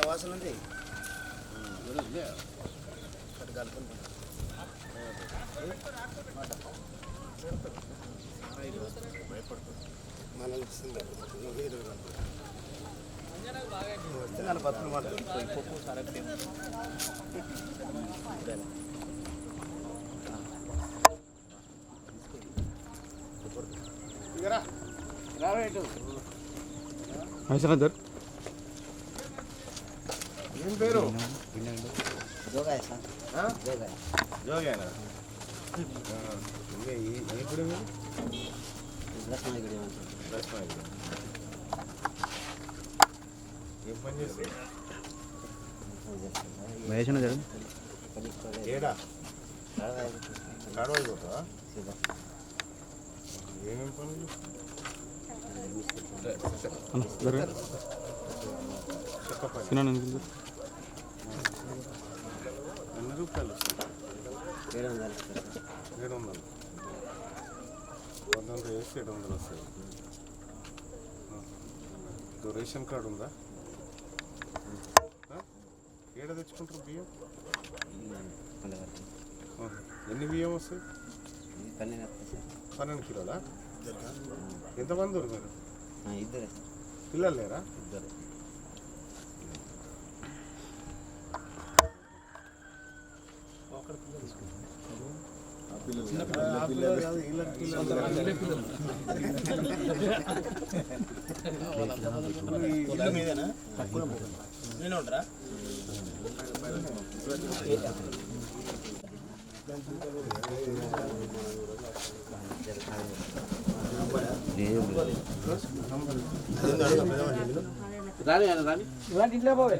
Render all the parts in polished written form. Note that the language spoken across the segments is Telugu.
వాసన ఉంది బతులు మాట ఏం పేరు? జోగేనా? ఏం పని చేస్తావు? ఏడా కాడవాయి పోతావా? ఏమేమి పనులు? ఎన్ని రూపాయలు వస్తాయి? 700 100 వేసి 700 వస్తాయి. రేషన్ కార్డు ఉందా? ఏడ తెచ్చుకుంటారు బియ్యం? ఎన్ని బియ్యం వస్తాయి? 12 కిలోలా? ఎంతమంది మీరు? పిల్లలు లేరా? ఇల్లు మీదేనా? నేను ఉంటారా? రాని రాని ఇలాంటి ఇంట్లో పోవే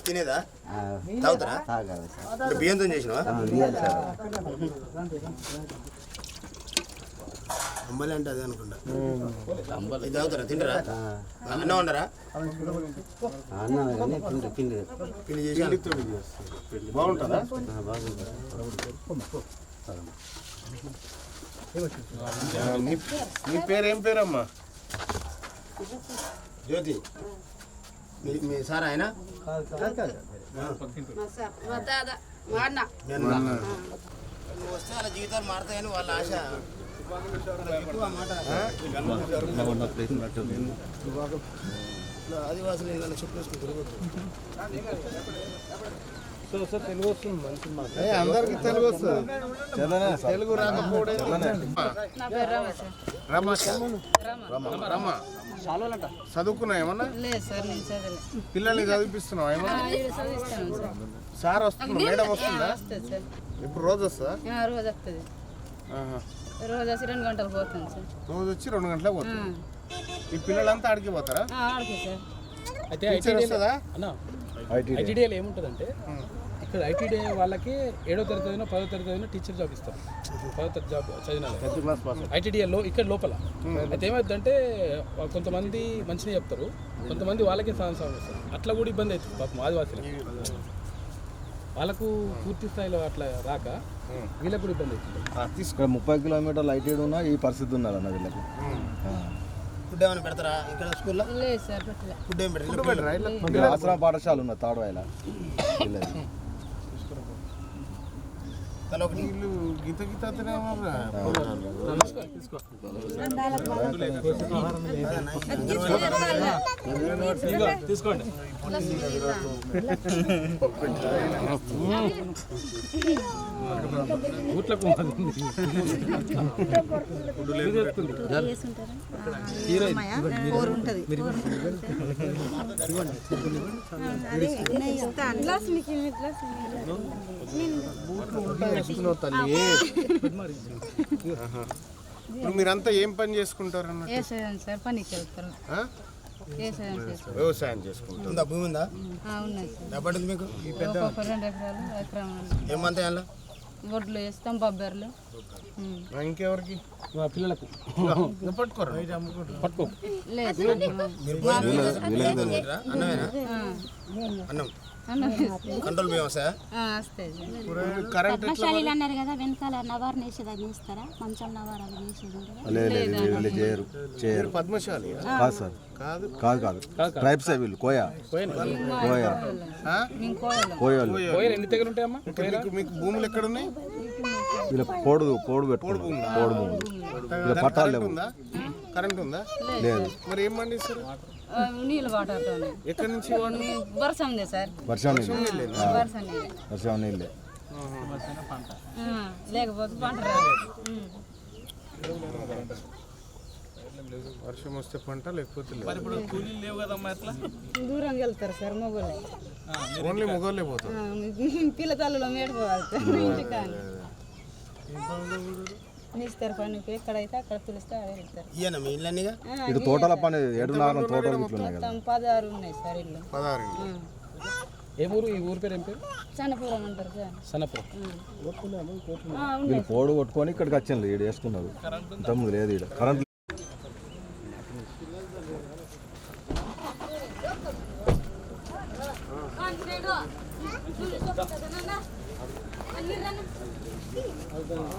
తినేదా? తాగుతారా? బియ్యంతో చేసినవా? అంబలి అంటే అదే అనుకుంటా. ఇది తాగుతారా? తింటారా? అన్నం ఉండరా? పిండి చేసి బాగుంటుందా? మీ పేరు ఏం పేరమ్మా? జ్యోతి. మీ సార్ ఆయన వస్తే వాళ్ళ జీవితాలు మారుతాయని వాళ్ళ ఆశ. ఆదివాసులు ఏదైనా చెప్పేసుకుంటారు. తెలుగు వస్తుంది మంచి అందరికి తెలుగు వస్తుంది. తెలుగు రాకపోవడం చదువుకున్నా ఏమన్నా? పిల్లల్ని చదివిస్తున్నావు ఏమన్నా? సార్ వస్తుందా? మేడం వస్తుందా? ఇప్పుడు రోజు వస్తుందా? రోజు వచ్చి 2 గంటలకు పోతుంది సార్. రోజు వచ్చి 2 గంటలకు పోతుంది. ఈ పిల్లలంతా ఆడికి పోతారా? అయితే ఐటీడీఏలో ఏముంటుందంటే ఇక్కడ ఐటీడీఏ వాళ్ళకి 7వ తరగతి 10వ తరగతి టీచర్ జాబ్ ఇస్తారు. 10వ తరగతి జాబ్ చదివిన ఐటీడీఏలో ఇక్కడ లోపల. అయితే ఏమవుతుందంటే కొంతమంది మంచిగా చెప్తారు, కొంతమంది వాళ్ళకే సాయం ఇస్తారు. అట్లా కూడా ఇబ్బంది అవుతుంది పాపం ఆదివాసీలకు. వాళ్ళకు పూర్తి స్థాయిలో అట్లా రాక వీళ్ళకు కూడా ఇబ్బంది అవుతుంది. 30 కిలోమీటర్లు ఐటీడీ ఉన్నా ఈ పరిస్థితి ఉన్నారన్న వీళ్ళకి. ఫుడ్ ఏమైనా పెడతారా ఇక్కడ స్కూల్లో? లేదు సార్, ఫుడ్ ఏం పెట్టారు? ఆశ్రమ పాఠశాల ఉన్న తాడువాయిల గీత గీత తీసుకోండి. మీరంతా ఏం పని చేసుకుంటారు? వ్యవసాయం చేసుకుంటారు. భూమి ఉందా? మీకు ఏమంతా వడ్లు వేస్తాం బొబ్బర్లు ఇంకెవరికి మా పిల్లలకు పట్టుకోరు పట్టుకో లేదు అన్నం కంట్రోల్ బియ్యం వస్తాయా? వస్తాయి కరెంట్ పద్మశాలీలు అన్నారు కదా వెనకాల నవారు నేసేది అది నేస్తారా మంచం నవారు అవి నేసేది ఉంటుంది లేదు వీళ్ళు చేయరు పద్మశాలి కాదు సార్ కాదు కాదు ట్రైబ్స్ వీళ్ళు కోయా కోయా మేము కోయలు కోయాలు కోయలు ఎన్ని దగ్గర ఉంటాయమ్మా మీకు భూములు ఎక్కడ ఉన్నాయి? వీళ్ళ పోడు పెట్టుకున్నారు పోడు భూములు వీళ్ళ పట్టాలు లేవు ఉందా? కరెంట్ ఉందా? లేదు మరి ఏం పండిస్తారు? నీళ్ళు వాటర్తోనే ఎక్కడి నుంచి వర్షం ఉంది సార్ వర్షం నీళ్ళు వర్షం నీళ్ళు వర్షం నీళ్ళే లేకపోతే పంట రాదు వర్షం వస్తే పంట లేకపోతే లేదు. దూరంగా వెళ్తారు సార్ మొగోళ్ళు ఓన్లీ మొగోళ్ళే పోతారు. పిల్లతల్లలో మేడిపోవాలి సార్ ఇంటికాని నిస్తారు పనికి ఎక్కడైతే అక్కడ పిలిస్తే అదే వెళ్తారు ఇయ్యనా మీ ఇళ్ళనిగా ఇది తోటల పని 7 తోటలు ఇట్లా ఉన్నాయి కదా మొత్తం 16 ఉన్నాయి సార్ ఇల్లు 16 ఏ ఊరు ఈ ఊరి పేరు ఏం పేరు చనిపోరం అంటారు సార్ సన్నపురం వీళ్ళు పోడు కొట్టుకొని ఇక్కడికి వచ్చాను ఈడ వేసుకున్నారు ఇంతకుముందు లేదు ఈడ కరెంట్